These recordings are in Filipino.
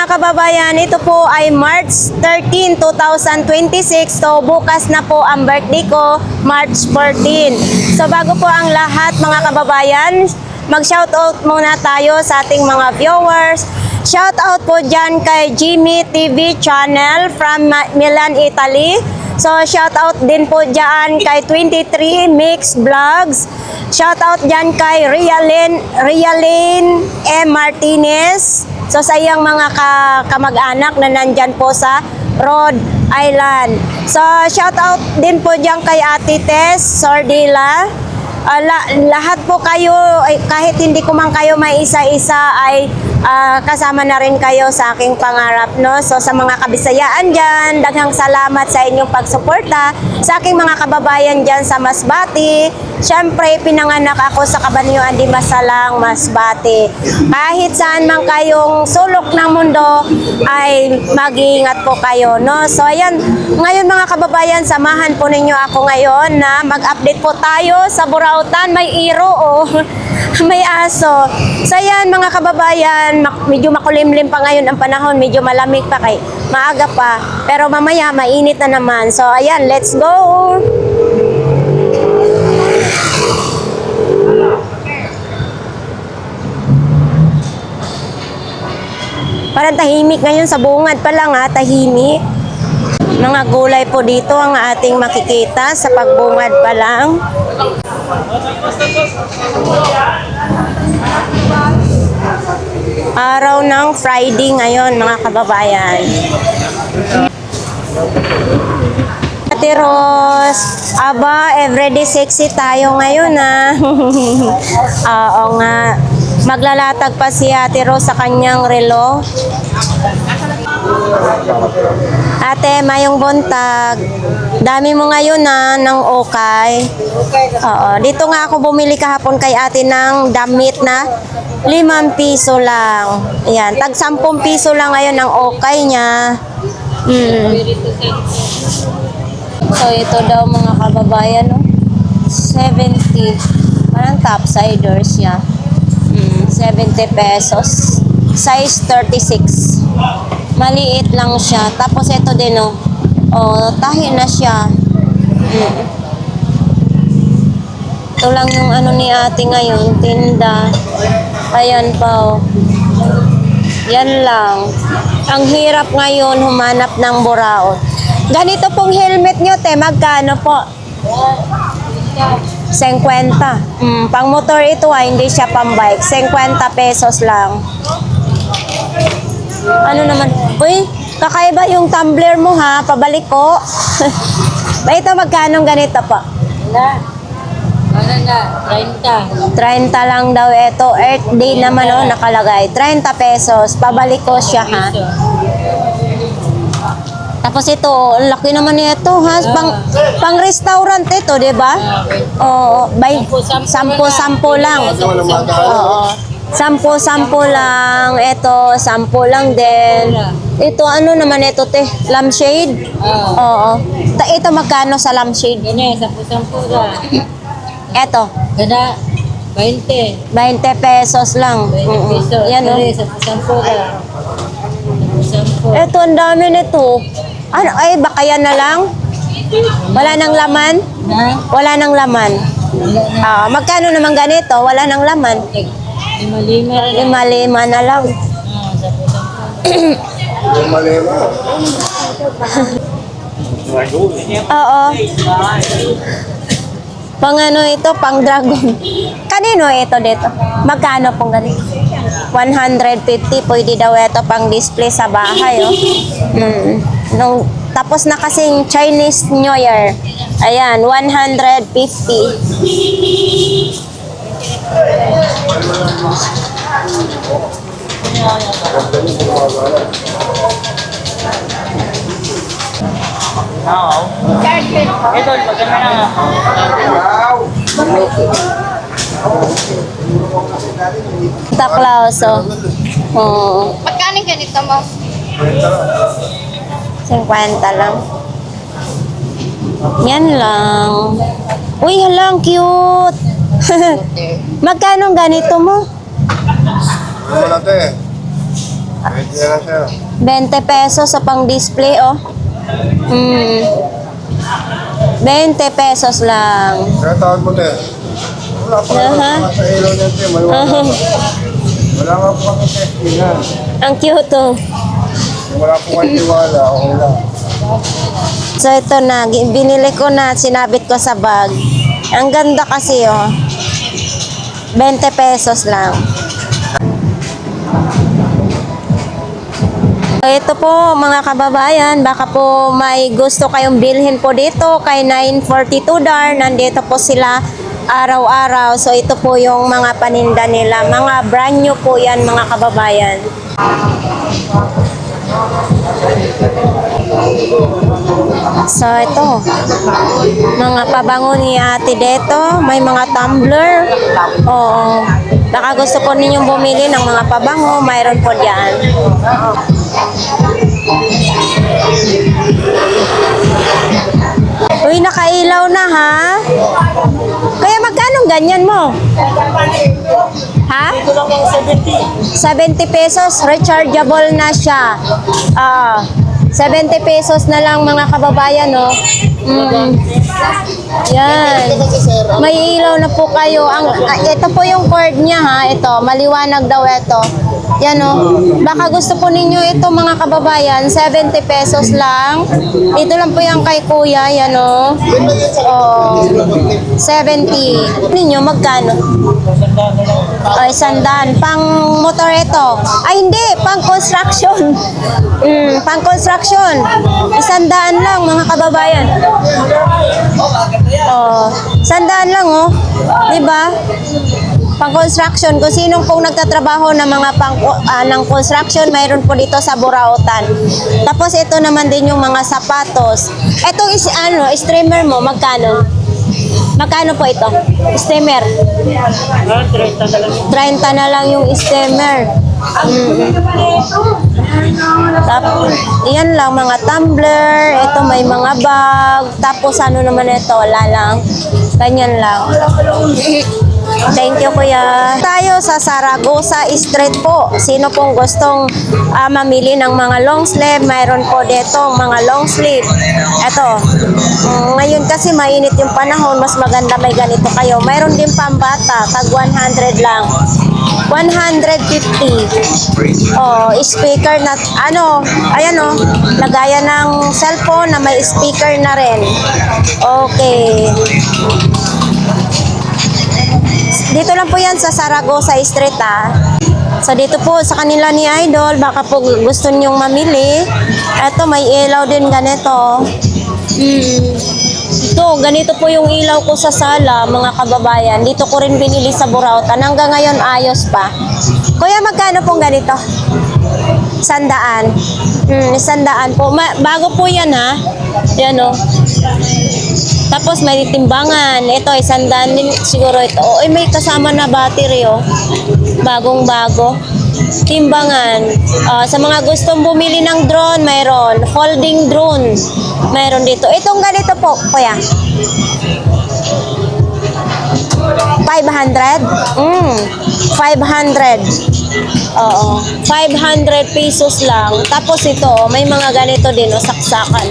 kababayan, ito po ay March 13, 2026. So bukas na po ang birthday ko, March 14. So bago po ang lahat mga kababayan, mag-shoutout muna tayo sa ating mga viewers. Shoutout po dyan kay Jimmy TV Channel from Milan, Italy. So shoutout din po dyan kay 23 Mix Vlogs. Shoutout dyan kay Rialyn M. Martinez. So sa iyang mga kamag-anak na nandyan po sa Rhode Island. So shoutout din po dyan kay Ate Tess Sordila. Lahat po kayo, kahit hindi ko man kayo may isa-isa, ay kasama na rin kayo sa aking pangarap, no? So sa mga kabisayaan dyan, daghang salamat sa inyong pagsuporta sa aking mga kababayan dyan sa Masbate. Siyempre, pinanganak ako sa Cabanillan de Masalang, Masbate. Kahit saan man kayong sulok ng mundo, ay mag-iingat po kayo, no? So ayan, ngayon mga kababayan, samahan po ninyo ako ngayon na mag-update po tayo sa Burautan. May iro, oh. May aso. So ayan mga kababayan, medyo makulimlim pa ngayon ang panahon, medyo malamig pa kay maaga pa, pero mamaya mainit na naman. So ayan, let's go. Parang tahimik ngayon sa bungad pa lang, ha, tahimik. Mga gulay po dito ang ating makikita sa pagbungad pa lang. Araw ng Friday ngayon mga kababayan. Ate Ros, aba, everyday sexy tayo ngayon, ha. Oo nga. Maglalatag pa si Ate Ros sa kanyang relo. Ate, mayong buntag. Dami mo ngayon na ng okay. Oo, dito nga ako bumili kahapon kay ate ng damit na 5 piso lang. Ayan, tag 10 piso lang ngayon ang okay niya. So ito daw mga kababayan, no? 70. Parang topsiders siya. 70 pesos. Size 36. Maliit lang siya. Tapos ito din, oh. Oh, tahi na siya. Ito lang yung ano ni ate ngayon, tinda. Ayan pa, oh. Yan lang. Ang hirap ngayon humanap ng buraot. Ganito pong helmet nyo, te, magkano po? 50. Pang motor ito, hindi siya pang bike. 50 pesos lang. Ano naman? Uy, kakaiba yung tumbler mo, ha? Pabalik ko. Ba ito, magkano ganito po? Ano na? 30. 30 lang daw ito. Earth Day naman, oh, nakalagay. 30 pesos. Pabalik ko siya, ha? Tapos ito, ang laki naman nito, ha? Pang restaurant ito, di ba? Oo, 10 lang. Oo. 10 lang. Ito, 10 lang din. Ito, ano naman ito, te? Lampshade? Oo. Ito, magkano sa lampshade? Ganyan, 10 lang. Ito. Ganda, 20. 20 pesos lang. 20 pesos. Yan, oh. 10 lang. 10. Ito, ang dami nito. Ano, ay, baka yan na lang? Wala nang laman? Na? Wala nang laman. Magkano naman ganito? Wala nang laman. 5 rin. 5 na lang. 10. Oo. Pang ano ito? Pang dragon. Kanino ito dito? Magkano pong ganito? 150. Pwede daw ito pang display sa bahay, oh. Tapos na kasing Chinese New Year. Ayan, 150. Ito, maganda na. Santa Claus, oh. Oo. Magkano ganito mo? 50 lang. Yan lang. Uy, halang cute. Magkano ganito mo? Pwede na sir. 20 pesos sa pang-display, oh. 20 pesos lang. Kaya tawag mo te. Wala pa Aha. sa ilaw niyan te. Wala nga po kami testing na. Ang cute, oh. Wala po kayo tiwala. Okay lang. So ito na, binili ko na, sinabit ko sa bag. Ang ganda kasi, oh. 20 pesos lang. So ito po mga kababayan, baka po may gusto kayong bilhin po dito kay 942 Dar. Nandito po sila araw-araw. So ito po yung mga paninda nila. Mga brand new po yan mga kababayan. So ito, mga pabango ni ate dito, may mga tumbler. Oo. Baka gusto po ninyong bumili ng mga pabango, mayroon po diyan. Uy, nakailaw na ha? Kaya magkano ganyan mo? Ha? 70 pesos, rechargeable na siya. 70 pesos na lang mga kababayan, no? Yan. May ilaw na po kayo. Ito po yung cord niya, ha? Ito, maliwanag daw ito. Yan, no? Baka gusto po ninyo ito mga kababayan, 70 pesos lang. Ito lang po yung kay kuya, yan, no? Oh, 70. Ninyo, magkano? Ay, 100. Pang motor ito. Ay, hindi. Pang construction. Pang construction. 100 lang, mga kababayan. Oh, 100 lang, oh. Diba? Pang construction. Kung sinong pong nagtatrabaho ng mga ng construction, mayroon po dito sa Burautan. Tapos ito naman din yung mga sapatos. Itong streamer mo, magkano? Magkano po ito? Steamer? 30 na lang yung steamer. Tapos, yan lang, mga tumbler. Ito may mga bag. Tapos ano naman ito? Wala lang. Ganyan lang. Thank you, kuya. Tayo sa Zaragoza Street po. Sino pong gustong mamili ng mga long sleeve, mayroon po dito mga long sleeve. Ito. Ngayon kasi mainit yung panahon, mas maganda may ganito kayo. Mayroon din pambata, tag 100 lang. 150. Oh, speaker na, ayan oh, lagayan ng cellphone na may speaker na rin. Okay. Dito lang po yan sa Zaragoza Street, ah. So dito po sa kanila ni Idol, baka po gusto nyong mamili. Eto, may ilaw din ganito. Ito, ganito po yung ilaw ko sa sala, mga kababayan. Dito ko rin binili sa Burautan. Hanggang ngayon, ayos pa. Kuya, magkano pong ganito? 100. 100 po. Bago po yan, ha? Yan, oh. Tapos may timbangan. Ito, 100 din siguro ito. Oh, may kasama na battery, oh. Bagong-bago. Timbangan. Sa mga gustong bumili ng drone, mayroon. Folding drone. Mayroon dito. Itong ganito po, kuya. 500? 500. Oo. 500 pesos lang. Tapos ito, may mga ganito din, oh, saksakan.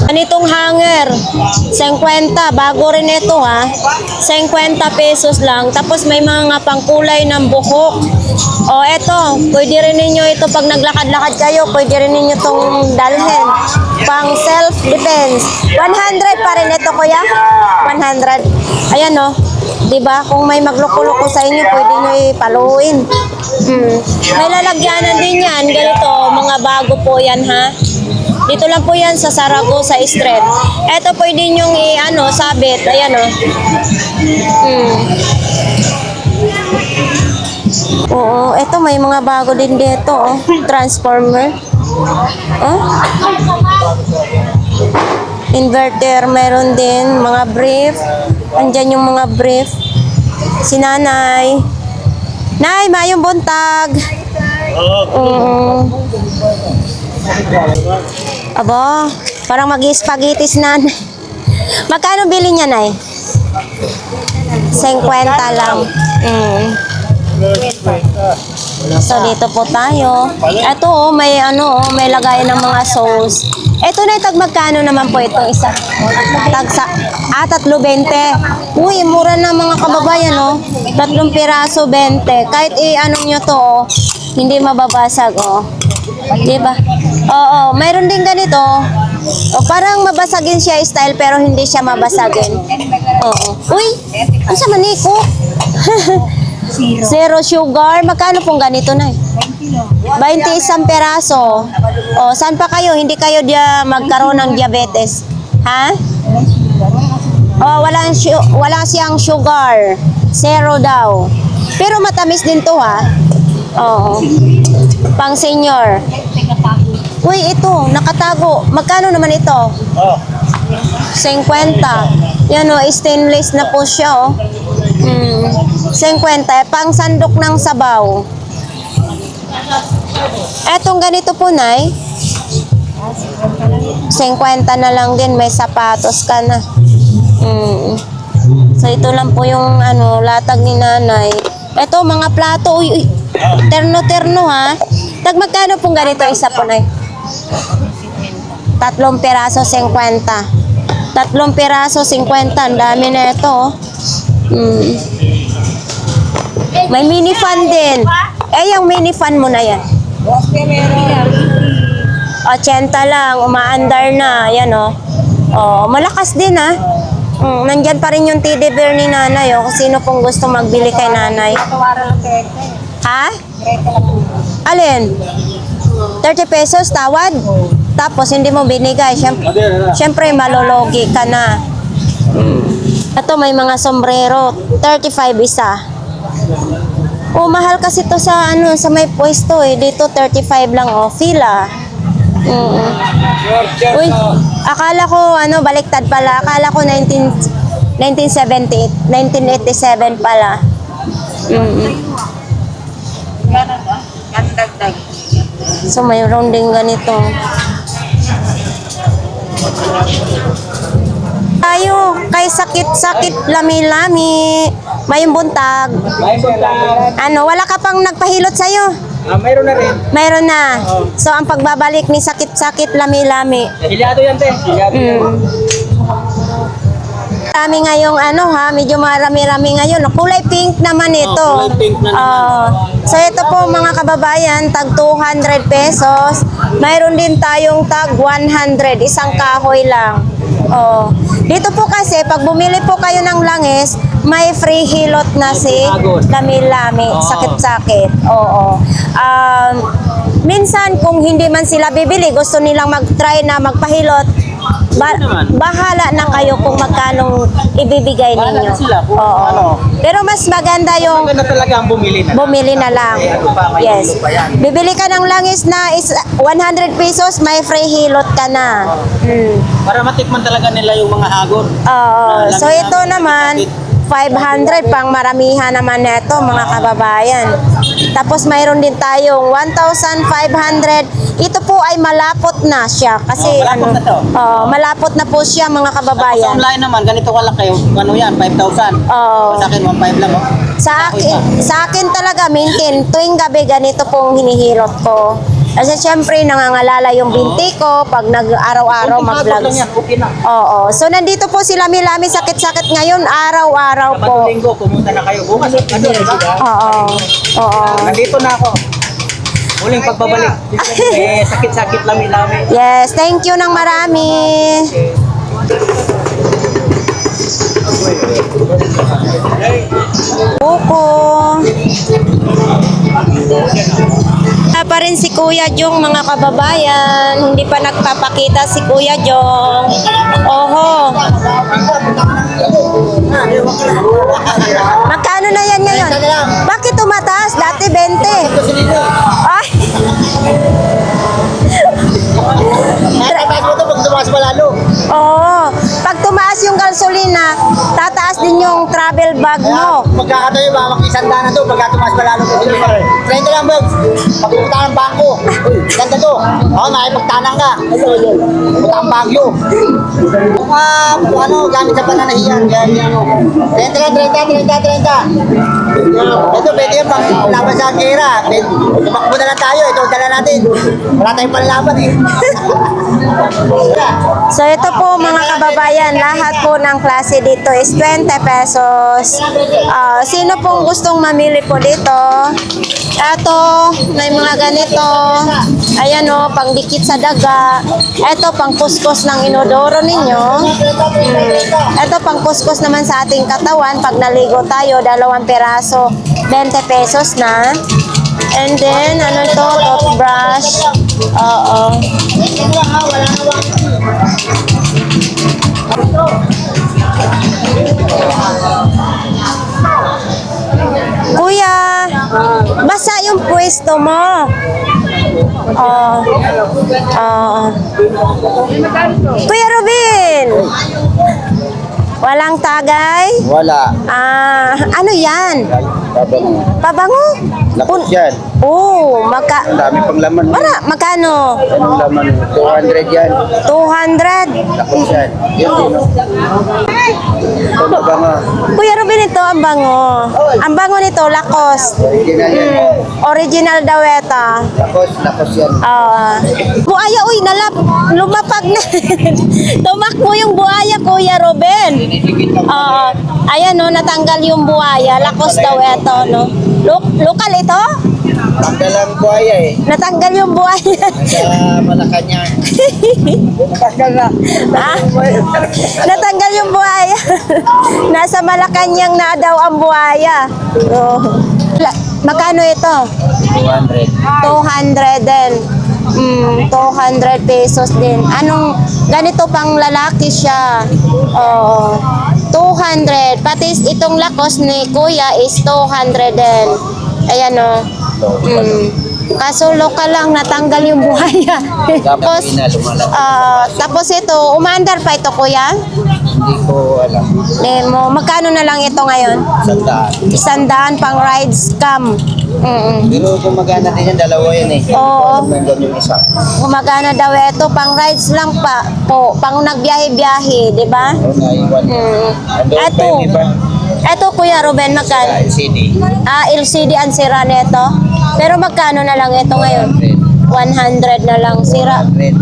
Anitong hanger, 50, bago rin ito, ha. 50 pesos lang. Tapos may mga pangkulay ng buhok. O eto, pwede rin ninyo ito pag naglakad-lakad kayo, pwede rin ninyo itong dalhin. Pang self-defense. 100 pa rin ito, kuya. 100. Ayan, o. Diba? Kung may magloko-loko sa inyo, pwede nyo ipaluin. May lalagyanan din yan. Ganito, mga bago po yan, ha. Dito lang po yan sa Zaragoza Street. Ito pwede nyong sabit. Ayan, o. Oo, ito may mga bago din dito, oh. Transformer. Oh. Inverter, meron din. Mga brief. Andyan yung mga brief. Si nanay. Nay, mayong buntag. Aba, parang mag-spaghettis na. Magkano bili niya, nay? 50 lang. So dito po tayo. Ito oh, may ano oh, may lagayan ng mga sauce. Ito na tag magkano naman po itong isa? Tagsa 3.20. Uy, mura na mga kababayan oh. 3 piraso 20. Kahit i-ano nyo to oh, hindi mababasag oh. Di ba? Oo, mayroon din ganito. O parang mabasagin siya style pero hindi siya mabasagin. Oo. Uy, ano sa maniko? Zero sugar. Magkano pong ganito na? 21 peraso. O, saan pa kayo? Hindi kayo magkaroon ng diabetes? Ha? Oh, wala siyang sugar. Zero daw. Pero matamis din to ha. Oo. Pang senior. Uy, ito, nakatago. Magkano naman ito? 50. Yan o, stainless na po siya o. 50. Pang sandok ng sabaw. Etong ganito po, Nay. 50 na lang din. May sapatos ka na. So, ito lang po yung latag ni Nanay. Ito, mga plato. Uy, terno-terno ha. Tag magkano pong ganito isa po, Nay? 3 piraso 50. 3 piraso 50. Ang dami na ito. May mini fan din. Yung mini fan mo na yan. 80 lang. Umaandar na. Yan o. Malakas din ha. Nandyan pa rin yung teddy bear ni Nanay. Kung sino pong gusto magbili kay Nanay. Ha? Alin? 30 pesos tawad? Tapos hindi mo binigay. Siyempre malologi ka na. Ito may mga sombrero. 35 isa. Mahal kasi to sa sa may pwesto eh. Dito 35 lang fila. Uy, akala ko baliktad pala. Akala ko 1987 pala. So mayroon din ganito. Tayo kay sakit-sakit lami-lami. May buntag. Wala ka pang nagpahilot sa'yo? Mayroon na rin. Mayroon na. So ang pagbabalik ni sakit-sakit lami-lami. Hilyado yan, te. Hilyado. Marami ngayong medyo marami-rami ngayon. Kulay pink naman ito. Kulay pink na naman. So ito po mga kababayan, tag 200 pesos. Mayroon din tayong tag 100, isang kahoy lang. Dito po kasi, pag bumili po kayo ng langis, may free hilot na si lami-lami, sakit-sakit. Minsan, kung hindi man sila bibili, gusto nilang mag-try na magpahilot, bahala na kayo kung magkano ibibigay ninyo. Pero mas maganda yung Maganda talaga ang bumili na lang. Yes. Bibili ka ng langis na 100 pesos, may free hilot ka na. Para matikman talaga nila yung mga agon. So ito naman 500 pang maramihan naman nito mga kababayan. Tapos mayroon din tayong 1,500. Ito po ay malapot na siya kasi malapot na to. Malapot na po siya mga Sa kababayan. online naman, ganito kalaki. Yan, 5,000. Sa akin, 1,500 lang. Sa akin talaga mintin tuwing gabi ganito pong hinihirot ko. Kasi syempre nangangalala yung binti ko pag nag-araw-araw mag-vlogs. Okay na. So nandito po si Lami-Lami sakit-sakit ngayon araw-araw po. Linggo, pumunta na kayo. Bukas, nandito na ako. Muling pagbabalik. Sakit-sakit lami-lami. Yes, thank you ng marami. Buko. Wala pa rin si Kuya Jong mga kababayan. Hindi pa nagpapakita si Kuya Jong. Magkano na yan ngayon? Bakit tumataas? Dati 20. Ay! Pag tumaas yung gasolina, tataas din yung travel bag mo. magkakatayo, baka mag-isanda na to, pagka tumas palalo ko sila. 30 lang, Bogs. Pagpupunta ng bangko. Ganda to. Oo, makipagtanang ka. Pupunta ang Baguio. Gamit sa pananahiyan. Kaya ano. 30 lang, 30. Ito, pwede yan pang laban sa gera. Tumakbo na lang tayo. Ito, dala natin. Wala tayong panlaban eh. So ito po mga kababayan, lahat po ng klase dito is 20 pesos. Sino pong gustong mamili po dito? Ito, may mga ganito. Ayan o, pangdikit sa daga. Ito, pang kuskus ng inodoro ninyo. Ito, pang kuskus naman sa ating katawan. Pag naligo tayo, 2 peraso, 20 pesos na. And then, ano ito, toothbrush. Oo. Kuya, basa yung pwesto mo. Kuya Robin, walang tagay? Wala. Ano yan? Pabango? Lapos yan. Oh, Ang dami pang laman. magkano? Anong laman? 200 yan. 200? Lapos yan. Yan din. Ito mabango. Kuya Robin, ito ang bango. Ang bango nito, Lacoste. Original yan. Original daw ito. Lapos yan. Buaya, uy, lumapag na. Tumakbo yung buaya, Kuya Robin. Ayan, no, natanggal yung buaya. Lacoste daw ito, no. Lokal ito? Tanggal ang buhaya eh. Natanggal yung buaya. Sa Malacanang. Natanggal na. Natanggal yung buhaya. Nasa Malacanang na daw ang buhaya. Magkano ito? 200. 200 din. 200 pesos din. Ganito pang lalaki siya. 200. Pati itong Lacoste ni Kuya is 200 din. Ayan o. Kaso lokal lang, natanggal yung buhaya. Tapos ito, umaandar pa ito, Kuya? Hindi ko alam. Magkano na lang ito ngayon? 100 pang ride scam. Pero gumagana din yan, dalawa yan eh. Oo. Nandun yung isa. Gumagana daw ito, pang rides lang pa po, pang nagbiyahe-biyahe, di ba? Oo, naiwan. Andun pa yung iba. Ito, Kuya Ruben, magkano? LCD. LCD ang sira nito. Pero magkano na lang ito ngayon? 100 na lang sira. 400.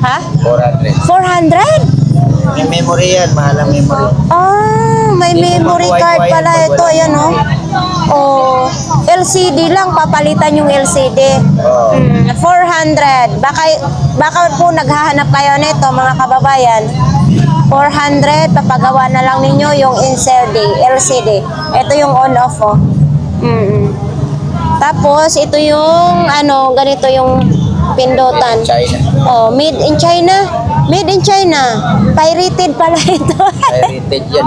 Ha? 400. 400? May memory yan, mahal ang memory. May memory card pala ito. Ayan, oh. LCD lang, papalitan yung LCD. 400. Baka po naghahanap kayo nito, mga kababayan. 400, papagawa na lang ninyo yung LCD. Ito yung on-off, oh. Tapos, ito yung, ganito yung pindutan. China. Made in China. Made in China. Pirated pala ito. Pirated yan.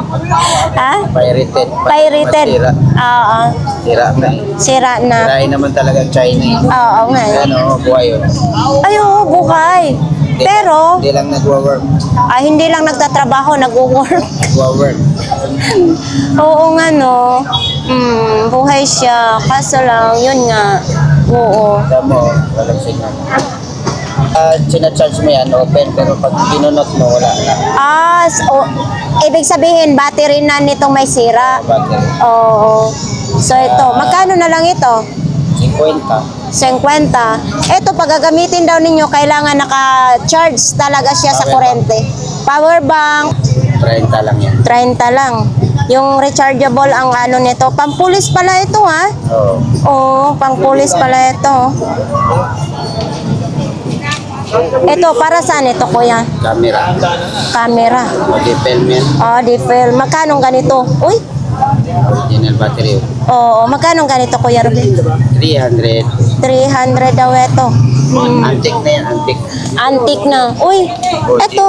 Ha? Pirated. Pirated. Masira. Oo. Sira na eh. Sira na. Sirain naman talaga China eh. Oo nga. Yan o, buhay yun. Ay, oo, buhay. Pero, Hindi lang nagwa-work. hindi lang nagtatrabaho, nag-work. Nagwa-work. Oo nga, no. Buhay siya. Kaso lang, yun nga. Oo. Tama, walang signal. Sinacharge mo yan, open, pero pag binunot mo, wala na. Ibig sabihin, battery na nitong may sira. Battery. Oo. So, ito. Magkano na lang ito? 50. 50. Ito, pag gagamitin daw ninyo, kailangan naka-charge talaga siya sa kuryente. Power bank, 30 lang yan. 30 lang. Yung rechargeable ang nito. Pampulis pala ito, ha? Oo. Oo, pangpulis pala ito. Ito, para saan ito, Kuya? Camera. Camera. O di film yan. Di-film. Magkano ganito? Uy! Original battery. Oo, magkano ganito, Kuya Ruben? 300. 300 daw ito. Antique na yan, antique. Antique na. Uy, ito.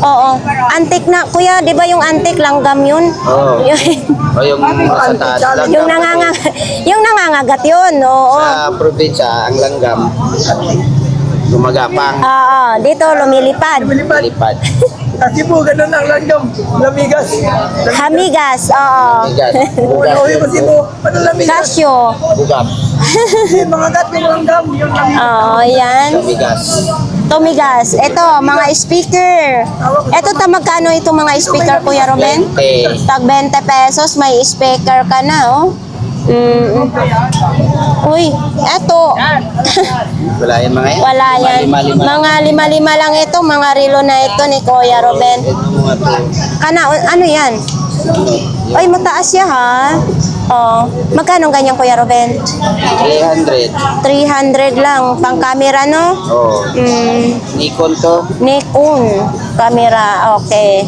Oo, antique na. Kuya, di ba yung antique langgam yun? Oo. O yung sa taas lang. yung nangangagat yun, oo. Sa probinsya, ang langgam, gumagapang. Dito lumilipad. Lipad. Kasi po, ganun lang langgam. Lamigas. Hamigas, oo. Uwi kasi po. Ano lamigas? Casio. Bugap. Hindi, mga gat yung langgam. Yung lamigas. Oo, yan. Bigas. Tumigas. Ito, mga speaker. Ito, magkano itong mga speaker, Kuya Ruben? Tag 20 pesos, may speaker ka na, oh. Uy, eto. Wala yan mga yan. Wala yan. Lima-lima. Mga lima-lima lang ito, mga relo na ito ni Kuya Ruben. Ito mga to. Ano yan? Ay, mataas siya ha. Oh, magkano ganyan, Kuya Ruben? 300. 300 lang, pang camera, no? Oh. Nikon to. Nikon camera, okay.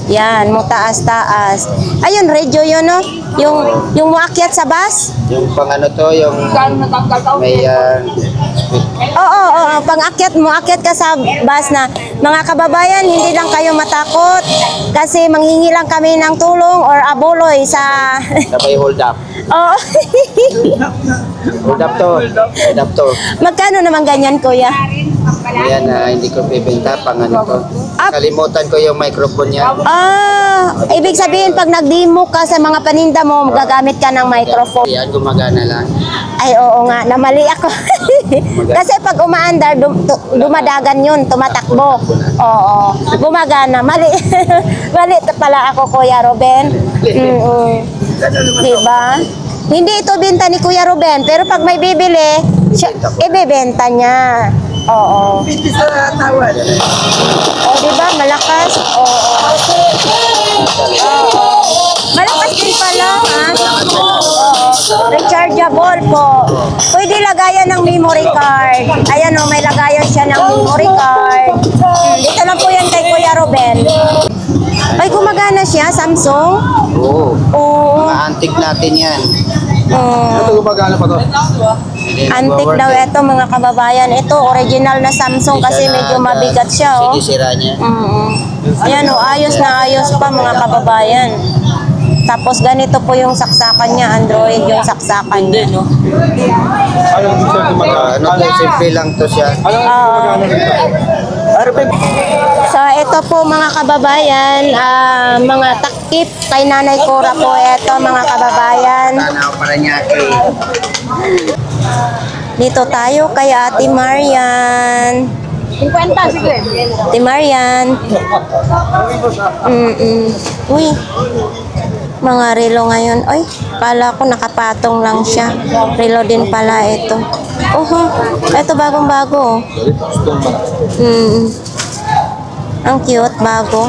Yan, mataas-taas. Ayun, radio yun, no? Yung muakyat sa bus? Yung pang ano to, yung may Oo, pang-akyat mo, akyat ka sa bus na, mga kababayan, hindi lang kayo matakot kasi manghingi lang kami ng tulong or abuloy sa... sabay hold up. Oo. Hold up to. Hold up to. Magkano naman ganyan, Kuya? Yan na hindi ko bibenta pang ano to. Kalimutan ko yung microphone niya. Ibig sabihin, pag nag-demo ka sa mga paninda mo, gagamit ka ng microphone. Yan, gumagana lang. Ay, oo nga, namali ako. Kasi pag umaandar, dumadagan yun, tumatakbo. Oo, gumagana. Mali. Mali pala ako, Kuya Ruben. Diba? Hindi ito binta ni Kuya Ruben, pero pag may bibili, ibebenta niya. Oo. Piti sa tawad. O, diba? Malakas. Oo. Malakas din pala, ha? Oo. Rechargeable po. Pwede lagayan ng memory card. Ayan o, may lagayan siya ng memory card. Dito lang po yan kay Kuya Ruben. Ay, gumagana siya, Samsung? Oo. Oo. Mga antique natin yan. Gumagana pa to. Antique daw ito, mga kababayan. Ito, original na Samsung kasi medyo mabigat siya, oh. Sige, sira niya. Ayan, oh, ayos na ayos pa, mga kababayan. Tapos ganito po yung saksakan niya, Android yung saksakan niya. Ano to, simple lang to siya. So, ito po mga kababayan, mga takip kay Nanay Cora po. Ito mga kababayan. Tanaw para niya kay. Dito tayo kay Ate Marian. 50, sige. Ate Marian. Uy, mga relo ngayon. Ay, kala ko nakapatong lang siya. Relo din pala ito. Oho, ito bagong-bago. Ang cute, bago.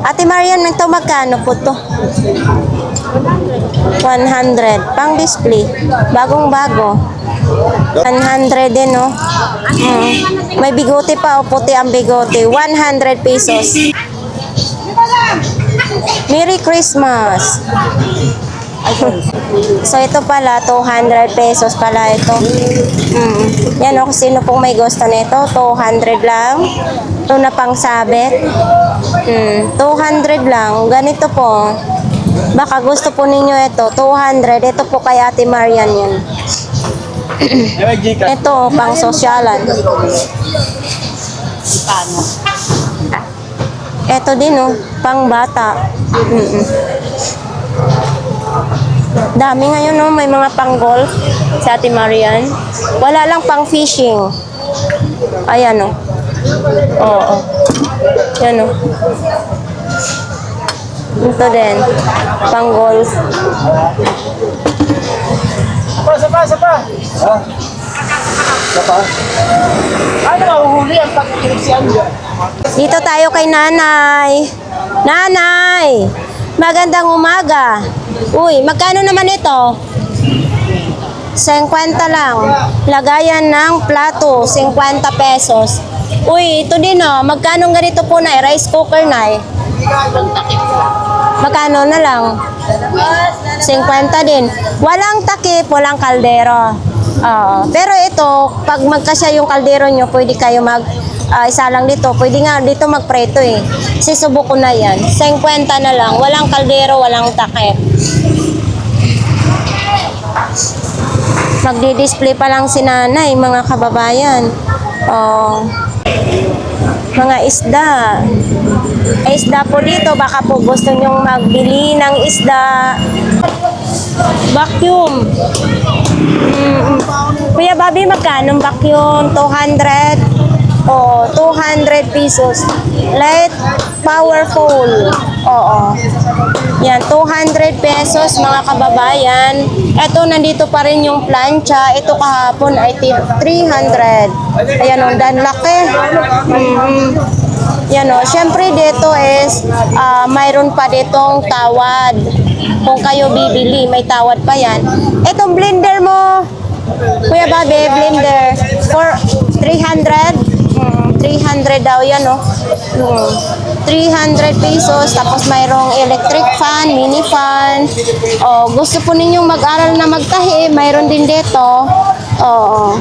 Ate Marian, ito magkano po to? 100. Pang display. Bagong-bago. 100 din, no? May bigote pa, o puti ang bigote. 100 pesos. Merry Christmas! So, ito pala, 200 pesos pala ito. Yan, o, sino pong may gusto nito, 200 lang. Ito na pang sabit. 200 lang. Ganito po. Baka gusto po ninyo ito, 200. Ito po kay Ate Marian yan. Ito, pang sosyalan. Ito din, oh, pang bata. Dami ngayon, no? May mga pang golf sa Ate Marian. Wala lang pang fishing. Ayan, oh. Oo. Yan, oh. Ito din. Pang golf. Sapa. Ano mahuhuli ang pagkikirisiyan dyan? Dito tayo kay Nanay. Nanay! Magandang umaga. Uy, magkano naman ito? 50 lang. Lagayan ng plato, 50 pesos. Uy, ito din, oh. Magkano ganito po na rice cooker na Magkano na lang? 50 din. Walang takip, walang kaldero. Pero ito, pag magkasya yung kaldero nyo, pwede kayo isa lang dito. Pwede nga dito magpreto eh. Sisubok ko na yan. 50 na lang. Walang kaldero, walang takip. Magdi-display pa lang si Nanay, mga kababayan. Mga isda. May isda po dito. Baka po gusto nyong magbili ng isda. Vacuum. Kuya Bobby, magkano vacuum? 200? O, 200 pesos. Light, powerful. Oo. Yan, 200 pesos mga kababayan. Ito, nandito pa rin yung plancha. Ito kahapon ay 300. Ayan o, dan laki. Yan o, syempre dito is mayroon pa ditong tawad. Kung kayo bibili, may tawad pa yan. Itong blender mo, Kuya Bobby, blender for 300. 300 daw yan, no? 300 pesos. Tapos mayroong electric fan, mini fan. Oh, gusto po ninyong mag-aral na magtahi, mayroon din dito. Oo.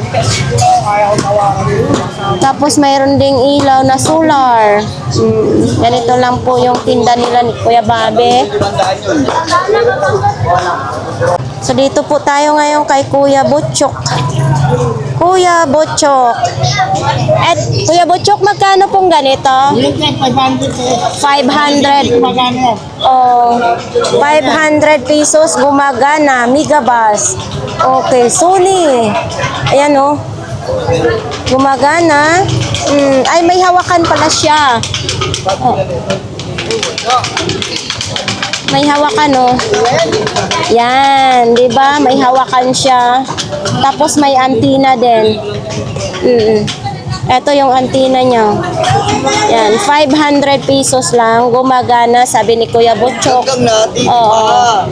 Tapos mayroon ding ilaw na solar. Ganito lang po yung tinda nila ni Kuya Bobby. So dito po tayo ngayon kay Kuya Butchok. Kuya Butchok. At Kuya Butchok, magkano pong ganito? 500. Oh, 500 pesos gumagana, Megabus. Okay, Sony. Ayan oh. Gumagana. Ay, may hawakan pala siya. Oh. May hawakan oh. Yan, 'di ba? May hawakan siya. Tapos may antenna din. Ito yung antenna niya. Yan, 500 pesos lang. Gumagana, sabi ni Kuya Butchok. Oo.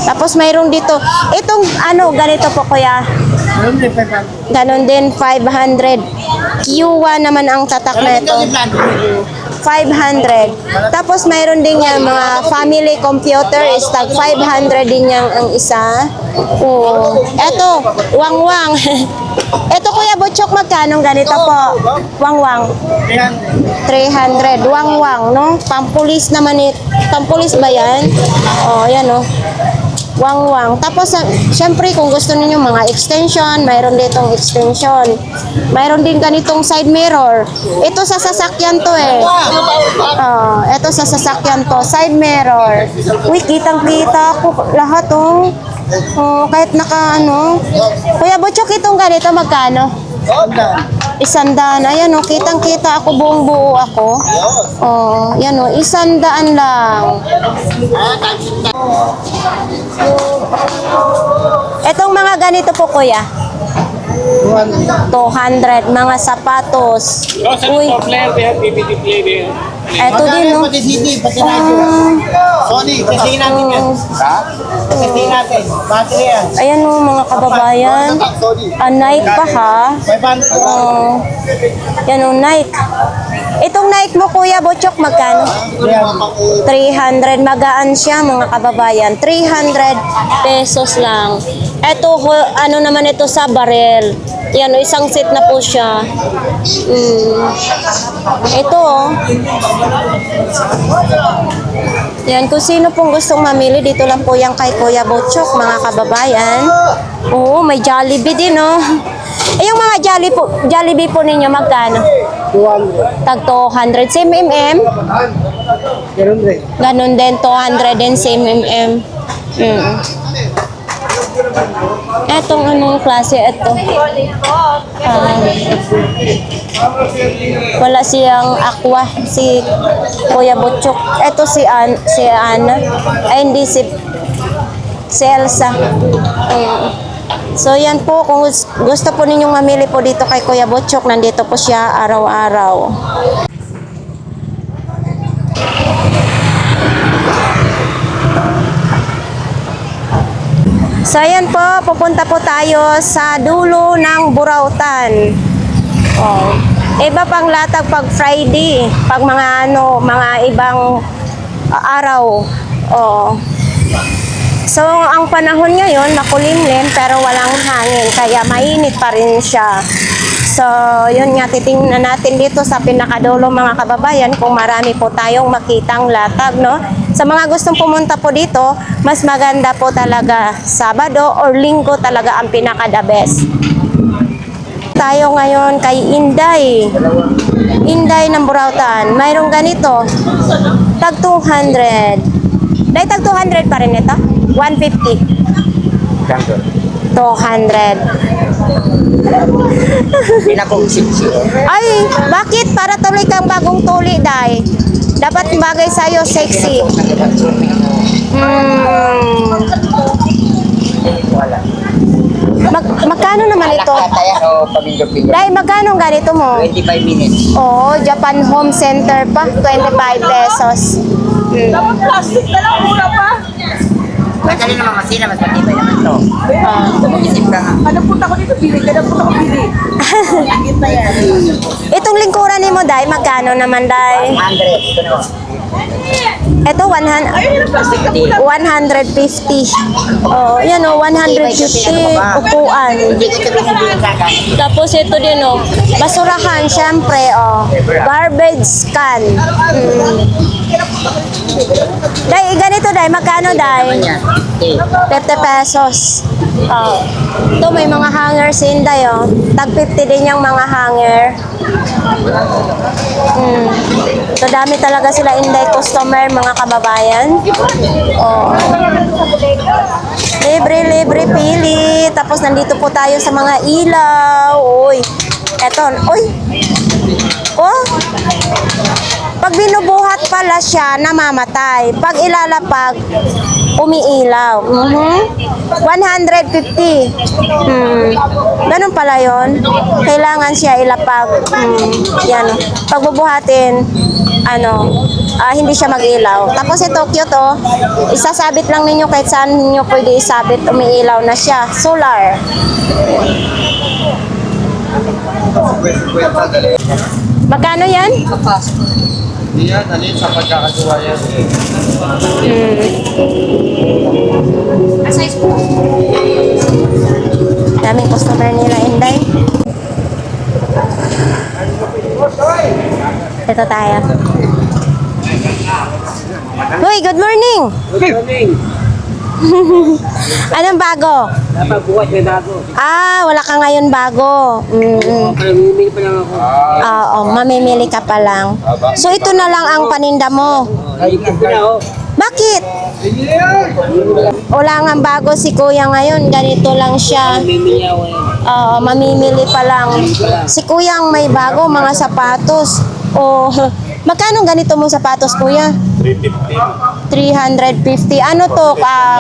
Tapos mayroon dito. Itong ano, ganito po Kuya. Ganon din, 500. Q1 naman ang tatak na ito. 500. Tapos mayroon din yan mga family computer is tag 500 din yan ang isa. Oo. Eto, wangwang. Eto Kuya Butchok, magkano ganito po? Wangwang. 300. Wangwang, no? Pampulis naman ito. Pampulis ba yan? Oh, yan oh. Wangwang. Tapos, syempre, kung gusto niyo mga extension, mayroon ditong extension. Mayroon din ganitong side mirror. Ito sa sasakyan to eh. Ito sa sasakyan to. Side mirror. Uy, kitang-kita ko lahat oh. Kahit naka ano. Kuya Butchok, itong ganito, magkano? 100. Ayan o, kitang-kita ako, buong buo ako. Yan o, 100 lang. Etong mga ganito po, Kuya. 200, mga sapatos. Uy. Eto din, no? Pati CD, pati radio. Sony, kasi natin yan. Kasi natin. Battery yan. Ayan o, mga kababayan. Nike pa ha. Yan o, Nike. Itong Nike mo, Kuya Butchok, magkano? 300. Magaan siya, mga kababayan. 300 pesos lang. Ito, ano naman ito sa barrel. Yan o, isang set na po siya. Ito o. Yan, kung sino pong gustong mamili, dito lang po yan kay Kuya Butchok, mga kababayan. Oo, may Jollibee din, no? Yung mga Jollibee po ninyo, magkano? 200. Tag 200. Same mm? Ganun rin. Ganon din, 200 din, same mm. Etong anong klase ito? Wala siyang aqua, si Kuya Butchok. Ito si Ana. Ay, hindi si Elsa. So yan po, kung gusto po ninyong mamili po dito kay Kuya Butchok, nandito po siya araw-araw. So ayan po, pupunta po tayo sa dulo ng Burautan. Iba pang latag pag Friday, pag mga mga ibang araw. So ang panahon ngayon makulimlim pero walang hangin kaya mainit pa rin siya. So yun nga, titingnan natin dito sa pinakadulo mga kababayan kung marami po tayong makitang latag, no? Sa mga gustong pumunta po dito, mas maganda po talaga Sabado or Linggo talaga ang pinaka-the best. tayo ngayon kay Inday. Inday ng Burautan. Mayroong ganito. Tag 200. Dahil tag 200 pa rin ito? 150. 200. Pinakong-siksi. Ay, bakit? Para tuloy kang bagong tuli, Day. Dapat bagay sa'yo, sexy. Wala. Magkano naman ito? Tayo, pamilyo-pilyo. Day, magkano ang ganito mo? 25 minutes. Oo, Japan Home Center pa. 25 pesos. Madali naman masina, mas matibay naman to. Ah. Isip ka nga. Itong lingkuran ni mo, Day, magkano naman, Day? 100. Ito na. Ito, 150. Oh, yan o, 150. Upuan. Hindi ko ito binibili sa akin. Tapos ito din o, basurahan, syempre o. Garbage can. Day, ganito, Day. Magkano, Day? Yan. Okay. 50 pesos. Oh. Ito, may mga hangers din, Day, oh. Tag 50 din yung mga hanger. So, dami talaga sila Inday customer, mga kababayan. Oh. Libre pili. Tapos, nandito po tayo sa mga ilaw. Uy. Eto. Uy. Oh. Pag binubuhat pala siya, namamatay. Pag ilalapag, umiilaw. 150. Ganun pala yon. Kailangan siya ilapag. Yan. Pag bubuhatin, hindi siya mag-ilaw. Tapos ito, cute oh. Isasabit lang ninyo kahit saan ninyo pwede isabit. Umiilaw na siya. Solar. Magkano yan? Yan, alin sa pagkakagawa yan. Daming customer nila, Inday. Ito tayo. Hoy, good morning! Good morning. Anong bago? Dapat bukas may bago. Wala ka ngayon bago. Mamimili pa lang ako. Oo, mamimili ka pa lang. So, ito na lang ang paninda mo. Ay, ito na oh. Bakit? Wala nga bago si kuya ngayon. Ganito lang siya. Mamimili ako eh. Oo, mamimili pa lang. Si kuya ang may bago, mga sapatos. Oh, magkano ganito mong sapatos, kuya? 350. Ano to?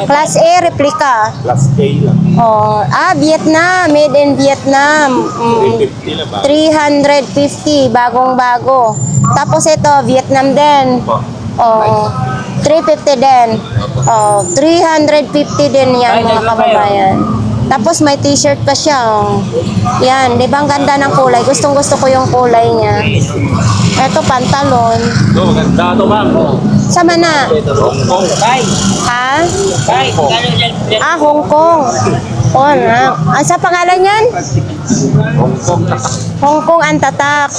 Class A, replica. Plus A lang. Oh, Vietnam. Made in Vietnam. 350. Bagong-bago. Tapos ito, Vietnam din. Oh, 350 din. Oh, 350 din yan, mga kababayan. Tapos may t-shirt pa siya. Oh. Yan, di ba ang ganda ng kulay? Gustong-gusto ko yung kulay niya. Ito, pantalon. Ito, maganda ito ma'am. Sama na. Bye. Ha? Bye. Kano dyan? Hong Kong. Oh, sa pangalan yan? Hong Kong na. Hong Kong ang tatak.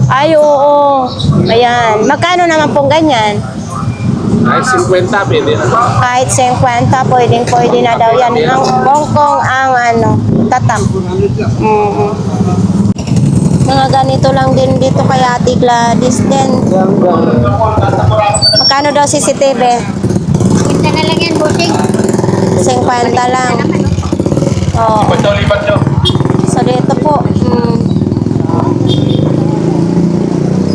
Ay, oo. Ayan. Magkano naman pong ganyan? Ay, 50 pwede na. Kahit 50, pwede na daw yan. Ang Hong Kong ang tatak. Mga ganito lang din dito kay Ate Gladys din. Magkano daw CCTV? 50 na lang yan, bossing. 50 lang. Oh. Ito, lipat nyo. So dito po.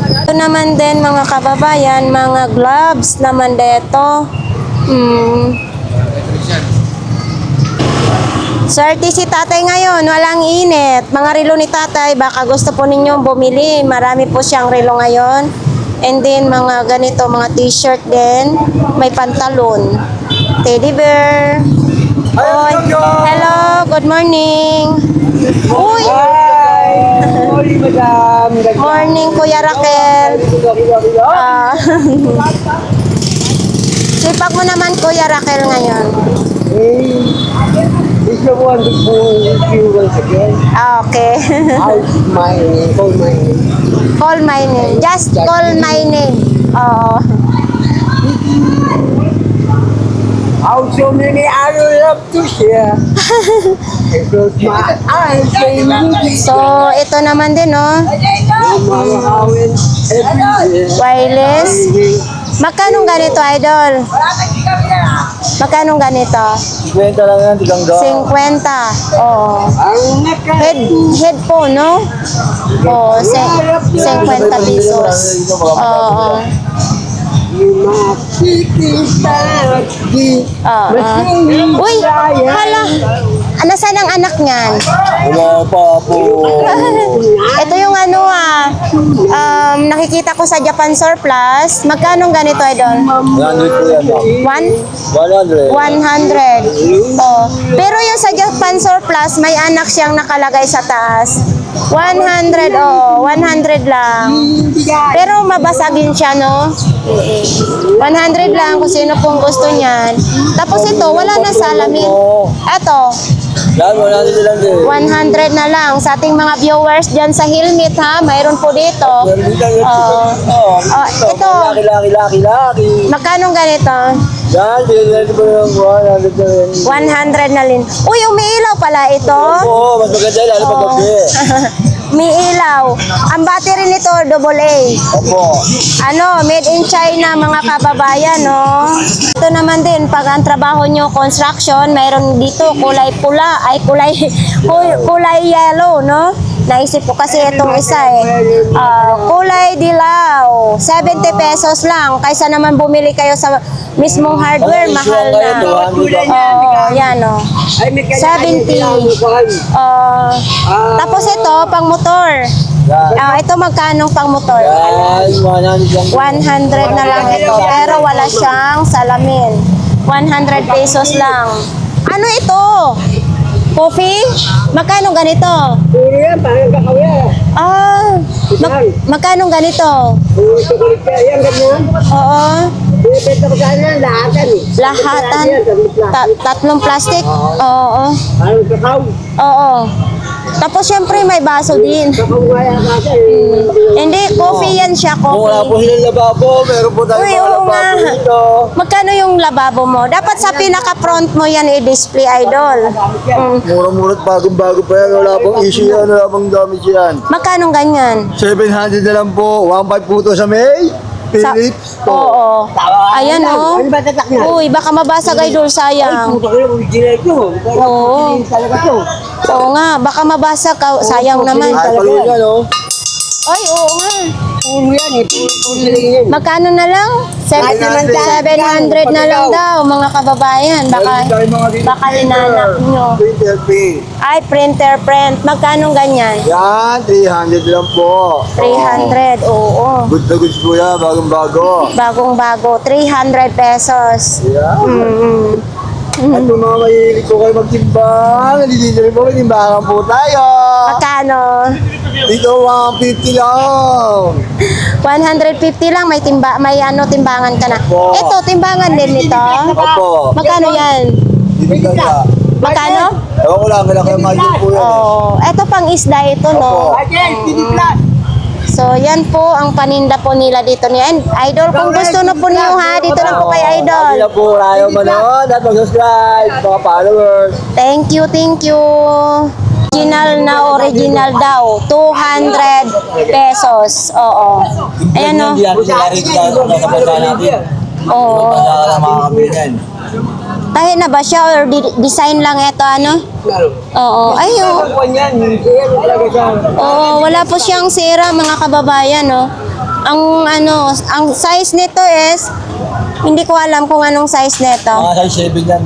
Ito naman din mga kababayan, mga gloves naman dito. Swerte si tatay ngayon, walang init. Mga relo ni tatay, baka gusto po ninyong bumili. Marami po siyang relo ngayon. And then mga ganito, mga t-shirt din. May pantalon. Teddy bear. Oy. Hello, good morning. Uy! Morning, madam. Morning, Kuya Raquel. Sipag mo naman, Kuya Raquel, ngayon. If you want to you once again, Okay. call my name. Call my name. Just call my name. Oo. How so many ano love to share. I close my eyes and movie. So, ito naman din, no? Mamahawin everywhere. Wireless. Magkano ganito, idol? Magkano ganito? 50 lang yan, tigang 50. Oo. Ang Headphone, no? Oo, 50 pesos. Oo. makikita di Uy, hala. Nasaan ang anak niyan? Wala pa po. Ito yung ano nakikita ko sa Japan Surplus. Magkano ganito, idol? 100 po yan. 100. 100. Oh. Pero yung sa Japan Surplus, may anak siyang nakalagay sa taas. 100, 100 lang. Pero mabasagin siya, no? 100 lang kung sino pong gusto niyan. Tapos ito, wala na salamin. Ito, Yan, 100 lang din. 100 na lang sa ating mga viewers dyan sa Hilmit, ha? Mayroon po dito. Ito, Laki. magkano ganito? Yan, binigyan ko ng 100 na rin. 100 na rin. Uy, umiilaw pala ito. Oo, mas maganda yan, lalo pag gabi. May ilaw. Ang battery nito, AA. Opo. Made in China, mga kababayan, no? Ito naman din, pag ang trabaho nyo, construction, mayroon dito kulay pula, ay kulay yellow, no? Naisip ko kasi itong isa kulay dilaw, 70 pesos lang. Kaysa naman bumili kayo sa mismong hardware, mahal na. Yan, no? 70. Tapos ito, pang motor. Ito magkano pang motor? Yan, 100 lang. 100 na lang ito, pero wala siyang salamin. 100 pesos lang. Ano ito? Coffee? Magkano ganito? puro yan, parang kakawya. Magkano ganito? Puro chocolate ka, yan ganyan. Oo. Binibenta ko saan yan, lahatan eh. Lahatan. Tatlong plastic? Oo. Parang kakao. Oo. Tapos syempre may baso din. Kakao nga yan kasi eh. Hindi, coffee yan siya, Kung wala po coffee. silang lababo, meron po tayo Uy, mga oo lababo nga. dito. Magkano yung lababo mo? Dapat sa pinaka-front mo yan i-display, idol. Murang-murat, bagong-bago pa yan. Wala pong issue yan, wala pong damage yan. Magkano ganyan? 700 na lang po. 1.5 po to sa May. Philips. Oo. Ayan, oh. Ano ba tatak niya? Uy, baka mabasag, idol, sayang. Puto ko yung original to. Oo. Talaga to. Oo nga, baka mabasag ka. Sayang naman. Ay, paluin yan, no? Ay, oo nga. Puro yan eh. Puro talaga yan. Magkano na lang? 700 na lang daw, mga kababayan. Baka hinanak nyo. Printer pay. Ay, printer print. Magkano ganyan? Yan, 300 lang po. 300, oo. Good na goods po yan, bagong-bago. Bagong-bago, 300 pesos. Yan. At kung mga mahilig ko kayo magtimbang, dito rin po, timbangan po tayo. Magkano? Dito, 150 lang. 150 lang, may timbangan ka na. Opo. Ito, timbangan din nito. Opo. Magkano yan? Dito ka. Magkano? Ewan ko lang, kailangan kayo margin po yan. Oh, ito pang isda ito, no? Opo. Again, piniplas. So, yan po ang paninda po nila dito ni Idol. Kung gusto na po niyo, ha, dito na po kay Idol. Hindi na po tayo manood at mag-subscribe, mga followers. Thank you, thank you. Original daw. 200 pesos. Oo. Ayan, no? Hindi yan, sinari ko sa bansa natin. Oo. Bansa ng mga kapinan. Tahi na ba siya or design lang ito, ano? Oo. Ayun. Kuwan yan. Yan talaga siya. Oo, wala po siyang sira, mga kababayan, no? Ang size nito is, hindi ko alam kung anong size nito. Mga size 7 yan.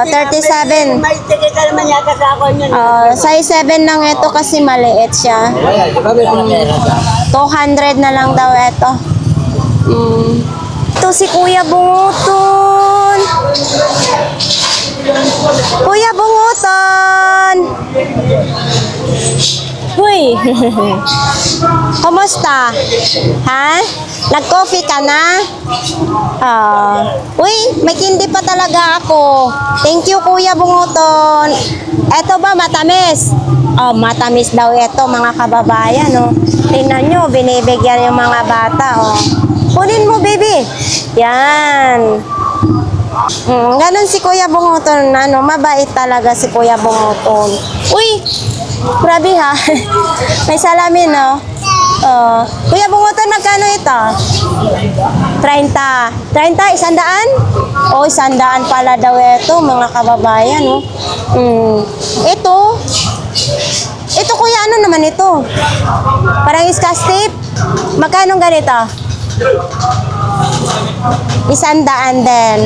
37. May ticket ka naman yata sa ako yan. Size 7 lang ito kasi maliit siya. 200 na lang daw ito. Ito si Kuya Bunguton. Kuya Bunguton! Uy! Kumusta? Ha? Nag-coffee ka na? Uy, may kindi pa talaga ako. Thank you, Kuya Bunguton. Eto ba, matamis? Matamis daw ito, mga kababayan, oh. Tingnan nyo, binibigyan yung mga bata, oh. Kunin mo, baby. Yan. Ganon si Kuya Bunguton, ano, mabait talaga si Kuya Bunguton. Uy, grabe ha. May salamin, no? Kuya Bunguton, magkano ito? 30. 30, 100? Oh, 100 pala daw ito, mga kababayan, no? Ito kuya, ano naman ito? Parang scotch tape? Magkano ganito? 100 din.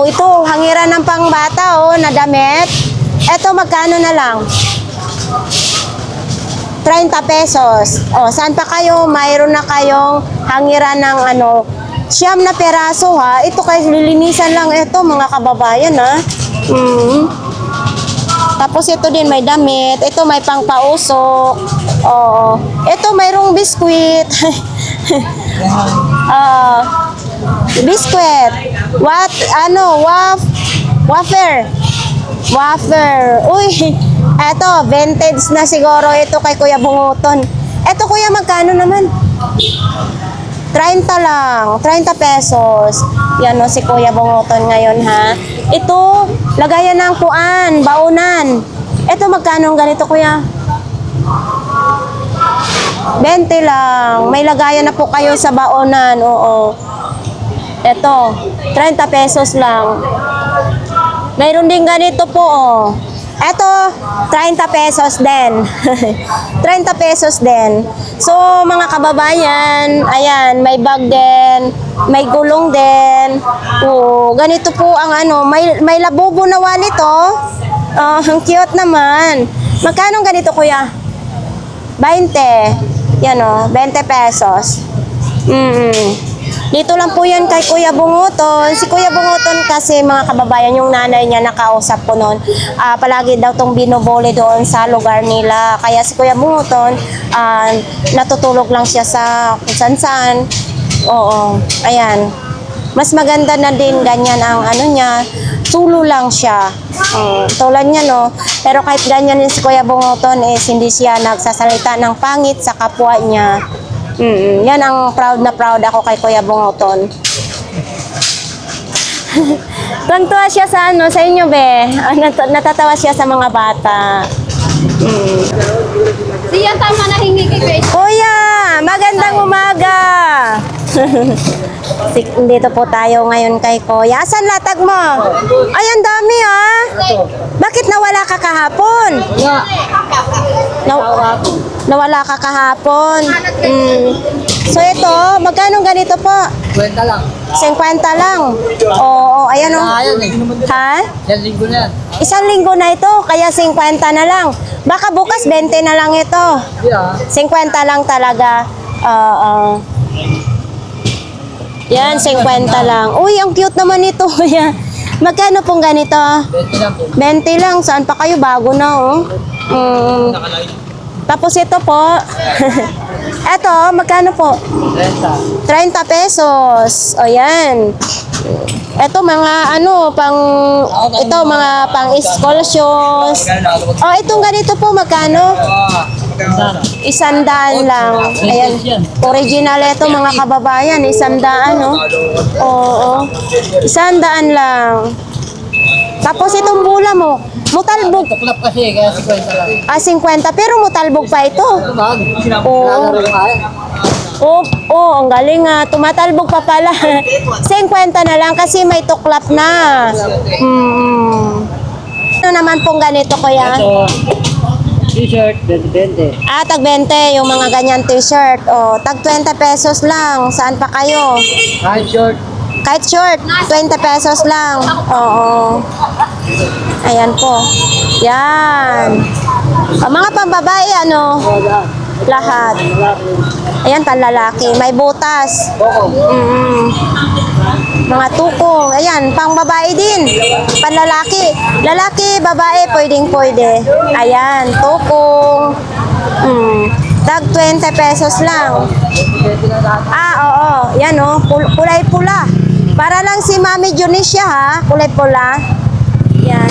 Ito, hangiran ng pangbata, oh, na damit. Ito, magkano na lang? 30 pesos. O, saan pa kayo? Mayroon na kayong hangiran ng ano, 9 na peraso, ha? Ito kayo, lilinisan lang ito, mga kababayan, ha? Tapos ito din may damit. Ito may pangpausok. Oo. Ito mayroong biskwit. Biskwit. Wafer. Wafer. Uy, eto, vintage na siguro ito kay Kuya Bunguton. Eto kuya, magkano naman? 30 lang, 30 pesos. Yan o, si Kuya Bunguton ngayon, ha. Ito, lagayan ng kuan, baunan. Ito, magkano ang ganito, kuya? 20 lang. May lagayan na po kayo sa baunan, oo. Ito, 30 pesos lang. Mayroon din ganito po, oh. Eto, 30 pesos din. 30 pesos din. So, mga kababayan, ayan, may bag din, may gulong din. Ganito po ang ano, may labubo na wallet, oh. Ang cute naman. Magkano ganito, kuya? 20. Yan, oh, 20 pesos. Dito lang po yan kay Kuya Bunguton. Si Kuya Bunguton kasi, mga kababayan, yung nanay niya nakausap ko noon, palagi daw tong binobole doon sa lugar nila. Kaya si Kuya Bunguton, natutulog lang siya sa kung saan-saan. Oo, ayan. Mas maganda na din ganyan ang ano niya, sulo lang siya. Tulad niya, no? Pero kahit ganyan din si Kuya Bunguton, hindi siya nagsasalita ng pangit sa kapwa niya. Yan ang proud na proud ako kay Kuya Bunguton. Tuwang-tuwa siya sa ano, sa inyo, be. Natatawa siya sa mga bata. Siya tama na hingi kay Grace. Kuya, magandang umaga. Dito po tayo ngayon kay Kuya. Asan latag mo? Ay, ang dami, ha? Bakit nawala ka kahapon? Nawala ka kahapon. So ito, magkano ganito po? 50 lang. 50 lang. Oo, ayan o. Ha? 1 linggo na yan. Isang linggo na ito, kaya 50 na lang. Baka bukas 20 na lang ito. Yeah. 50 lang talaga. Yan, 50 lang. Uy, ang cute naman ito. Magkano pong ganito? 20 lang po. 20 lang. Saan pa kayo? Bago na, oh. Tapos ito po. Ito, magkano po? 30. 30 pesos. O yan. Ito mga ano, ito mga pang school shoes. O, itong ganito po, magkano? 100 lang. Ayan. Original ito, mga kababayan. 100, no? Oo. 100 lang. Tapos itong bula mo, mutalbog. Tuklap kasi, kaya 50 lang. 50. Pero mutalbog pa ito. Oo. Ang galing nga. Tumatalbog pa pala. 50 na lang kasi may tuklap na. Ano naman pong ganito, kuya? Ito, t-shirt, 20. Tag 20, yung mga ganyan t-shirt. Tag 20 pesos lang. Saan pa kayo? Kahit short. Kahit short, 20 pesos lang. Oo. Ayan po. Yan. Mga pambabae, ano? Lahat. Ayan, panlalaki. May butas. Mga tukong. Ayan, pang babae din. Panlalaki. Lalaki, babae, pwedeng-pwede. Ayan, tukong. Tag 20 pesos lang. Oo. Yan, oh. Kulay pula. Para lang si Mami Junisha, ha? Kulay pula. Yan.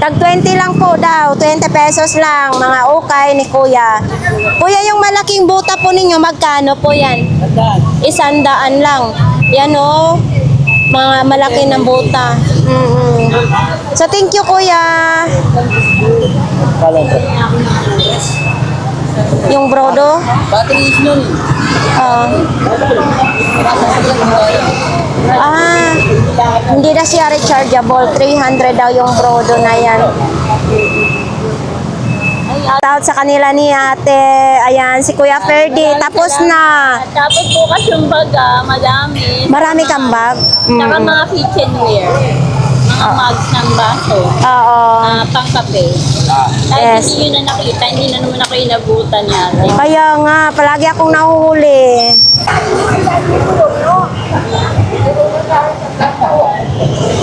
Tag 20 lang po daw. 20 pesos lang. Mga ukay ni Kuya. Kuya, yung malaking buta po ninyo, magkano po yan? 100 lang. Yan o, mga malaki ng buta. So thank you kuya. Yung brodo. Batteries nun. Hindi na siya rechargeable. 300 daw yung brodo na yan. Shout sa kanila ni ate. Ayan, si Kuya Ferdy. Tapos na. Tapos bukas yung baga, madami. Marami kang bag. Saka mga kitchenware. Mga mugs ng baso. Oo. Pangkape. Yes. Kahit hindi nyo na nakita, hindi na naman ako inabutan yan. Kaya nga, palagi akong nahuhuli.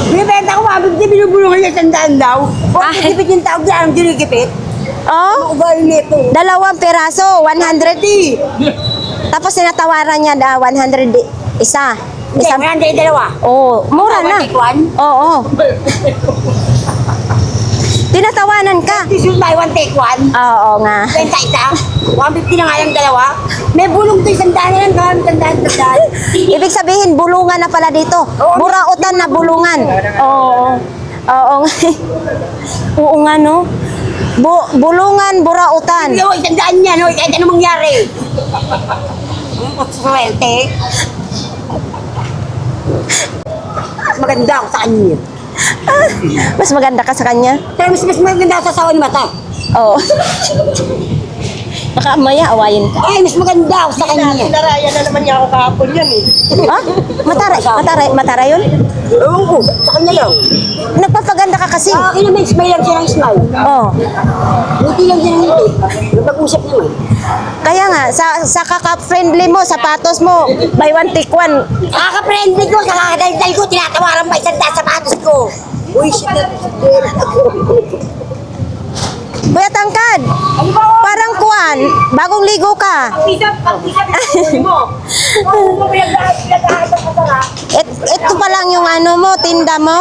Binibenta ko, mabig di binubulungan niya tandaan daw. O, Ay. gipit yung tawag dyan, ang ginigipit. Oh, Ugali nito. 2 piraso, 100. Tapos sinatawaran niya 100 isa. Hindi, Isang, 100 dalawa. oh, mura na. Take one. Oo. Tinatawanan ka. This is buy one, take one. Oo nga. Benta isa. 150 na nga lang dalawa. May bulong to isang daan na lang. Tandaan. Ibig sabihin, bulungan na pala dito. Burautan na bulungan. Oo. Oo nga. Oo nga, no? Bulungan, burautan. No, isang daan niya, no? Kahit ano mangyari. Swerte. Maganda ako sa kanya. Mas maganda ka sa kanya? Pero mas maganda ako sa asawa ni Mata. Oo. Baka maya awayin ka. Ay, mas maganda ako sa kanya. Naraya na naman niya ako kahapon yan eh. Ha? Matara yun? Oo po, sa kanya lang. Nagpapaganda ka kasi. Sa akin naman, smile lang siya ng smile. Oh. Buti lang siya ng ngiti. Napag-usap naman. Kaya nga, sa kaka-friendly mo, sapatos mo, buy one, take one. Kaka-friendly ko, sa kakadaldal ko, tinatawaran pa isang daan sapatos ko. Uy, shit na. Kuya Tangkad, parang kuwan, bagong ligo ka. Ito pa lang yung ano mo, tinda mo?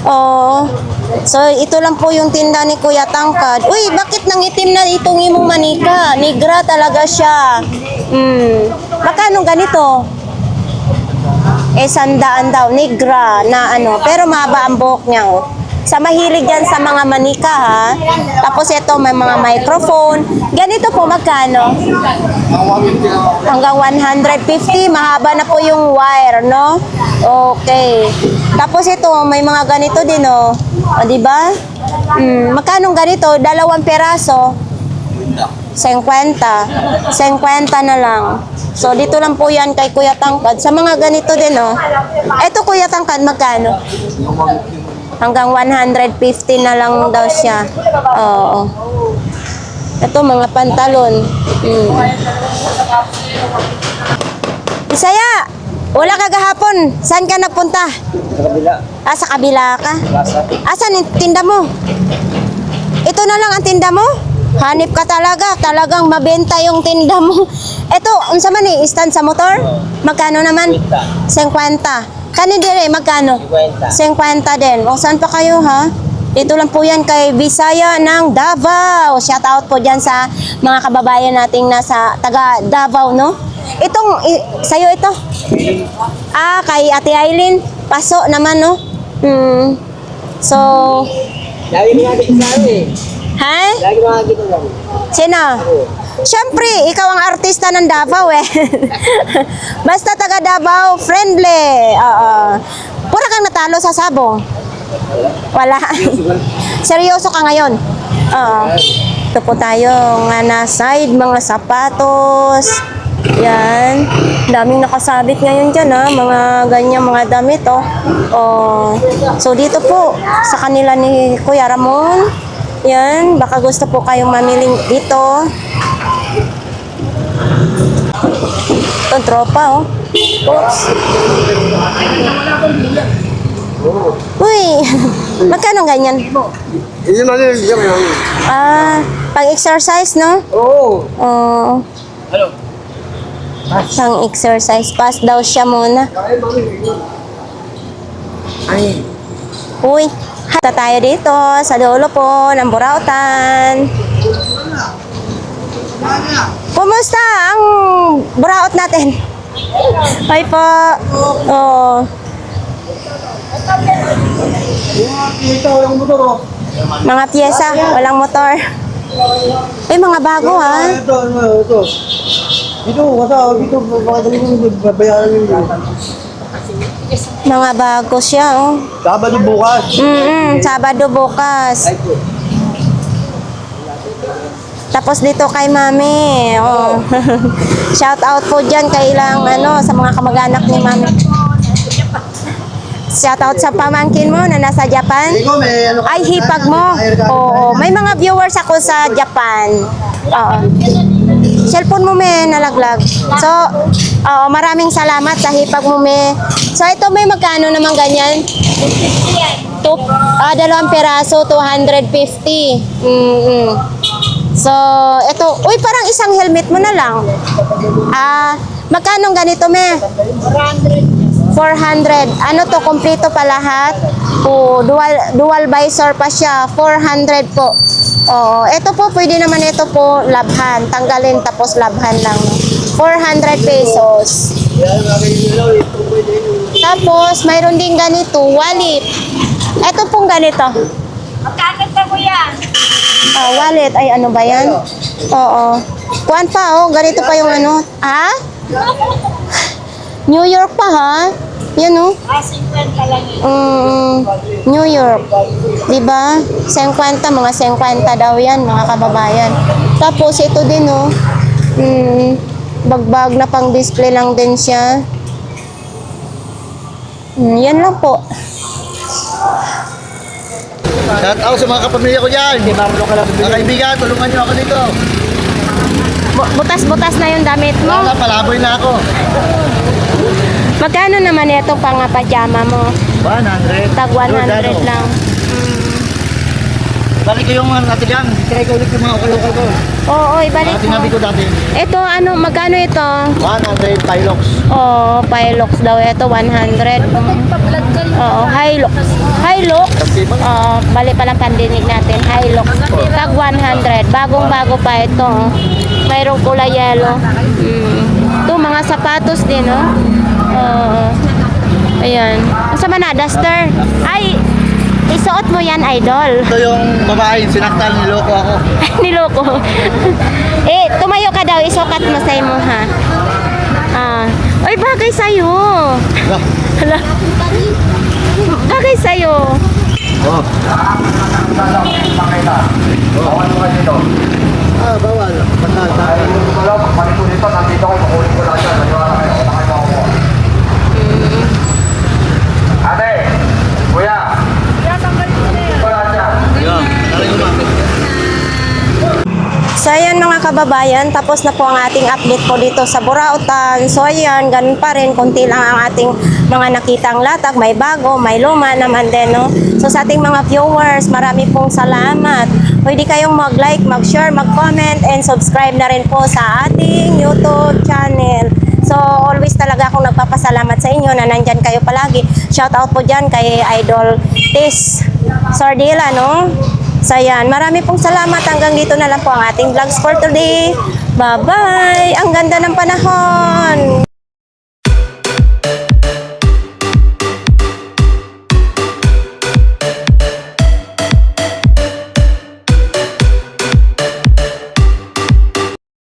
Oo. So, ito lang po yung tinda ni Kuya Tangkad. Uy, bakit nangitim na itong imong manika? Nigra talaga siya. Magkano ganito? 100 daw, nigra na ano. Pero mahaba ang buhok niya, oh. Sa mahilig yan sa mga manika, ha? Tapos ito, may mga microphone. Ganito po, magkano? Hanggang 150, mahaba na po yung wire, no? Okay. Tapos ito, may mga ganito din, oh. O, di ba? Magkano ganito? 2 peraso. 50. 50 na lang. So, dito lang po yan kay Kuya Tangkad. Sa mga ganito din, oh. Ito, Kuya Tangkad, magkano? Hanggang 150 na lang daw siya. Oo. Ito, mga pantalon. Isaya! Wala ka gahapon. Saan ka nagpunta? Sa kabila. Sa kabila ka? Plaza. Asan yung tinda mo? Ito na lang ang tinda mo? Hanip ka talaga. Talagang mabenta yung tinda mo. Ito, unsa man eh? Stand sa motor? Magkano naman? 50. Kani dire, magkano? 50 din. O, saan pa kayo, ha? Dito lang po yan kay Bisaya ng Davao. Shout out po dyan sa mga kababayan nating nasa taga Davao, no? Sa'yo ito? Kay Ate Aileen. Paso naman, no? So, Lagi mo nga kita sa eh. ha? Lagi mo nga kita lang. Sino? Siyempre, ikaw ang artista ng Davao eh. Basta taga Davao, friendly. Pura kang natalo sa sabong. Wala. Seryoso ka ngayon. Ito po tayo nga na side, mga sapatos. Yan. Daming nakasabit ngayon dyan, ha. Mga ganyan, mga damit, oh. So, dito po, sa kanila ni Kuya Ramon. Yan. Baka gusto po kayong mamiling dito. Ito, tropa, oh. Oops. Uy, magkano ganyan? Yun na yun. Yun. Pang-exercise, no? Oo. Oo. Pang-exercise. Pass daw siya muna. Ay. Uy, hata tayo dito sa dulo po ng Burautan. Kumusta ang Buraot natin? Hi po. Oh, Ito, yung motor, oh. mga pyesa, walang motor. Ay, mga bago ha. Ito. Dito, dito, bakit yung babayaran yung Mga bago siya, oh. Sabado bukas. Sabado bukas. Tapos dito kay Mami. Oh. Shout out po dyan kay ilang sa mga kamag-anak ni Mami. Shout out sa pamangkin mo na nasa Japan. Ikaw, may ano ka? Ay, hipag mo. Oo, may mga viewers ako sa Japan. Oo. Cellphone mo may nalaglag. So, maraming salamat sa hipag mo may. So, ito may magkano naman ganyan? Dalawang peraso, 250. So, ito, uy, parang isang helmet mo na lang. Magkano ganito, me? 400. Ano to, kompleto pa lahat? Oh, dual visor pa siya. 400 po. Oo, ito po, pwede naman ito po labhan. Tanggalin tapos labhan lang. 400 pesos. Tapos, mayroon din ganito, wallet. Ito pong ganito. Magkano pa kuya? Wallet. Ay, ano ba yan? Oo. Kuan pa, oh. Ganito pa yung ano. New York pa, ha? Yan, oh. 50 lang yun. New York. Diba? 50, mga 50 daw yan, mga kababayan. Tapos, ito din, oh. Bagbag na pang display lang din siya. Yan lang po. Shout out sa mga kapamilya ko dyan. Mga kaibigan, tulungan nyo ako dito. Butas-butas na yung damit mo. Wala, palaboy na ako. Magkano naman ito pang pajama mo? 100. Tag 100 lang. Balik ko yung mga natigang. Try ko ulit yung mga ukal-ukal ko. Oo, ibalik Mga mo. tinabi ko dati. Ito, magkano ito? 100 Pilox. Oo, Hilux daw ito, 100. Oo, Hilux. Hilux? Oo, bali palang pandinig natin. Hilux. Tag 100. Bagong-bago pa ito. Oh. Mayroong kulay yellow. Ito, mga sapatos din, oh. Oo. Ayan. Masama na, duster. Ay, isuot mo yan, idol. Ito yung babae, sinaktan, niloko ako. Niloko. Tumayo ka daw, isukat mo sa imo, ha? Ay, bagay sa'yo. Hala. Bagay sa'yo. Oh. Bawal. Ate, kuya. So ayan mga kababayan, tapos na po ang ating update po dito sa Burautan. So ayan, ganun pa rin, konti lang ang ating mga nakitang latag, may bago, may luma naman din, no? So sa ating mga viewers, marami pong salamat. Pwede kayong mag-like, mag-share, mag-comment, and subscribe na rin po sa ating YouTube channel. So always talaga akong nagpapasalamat sa inyo na nandyan kayo palagi. Shout out po dyan kay Idol Tis Sardila, no? So yan, marami pong salamat. Hanggang dito na lang po ang ating vlogs for today. Bye-bye! Ang ganda ng panahon!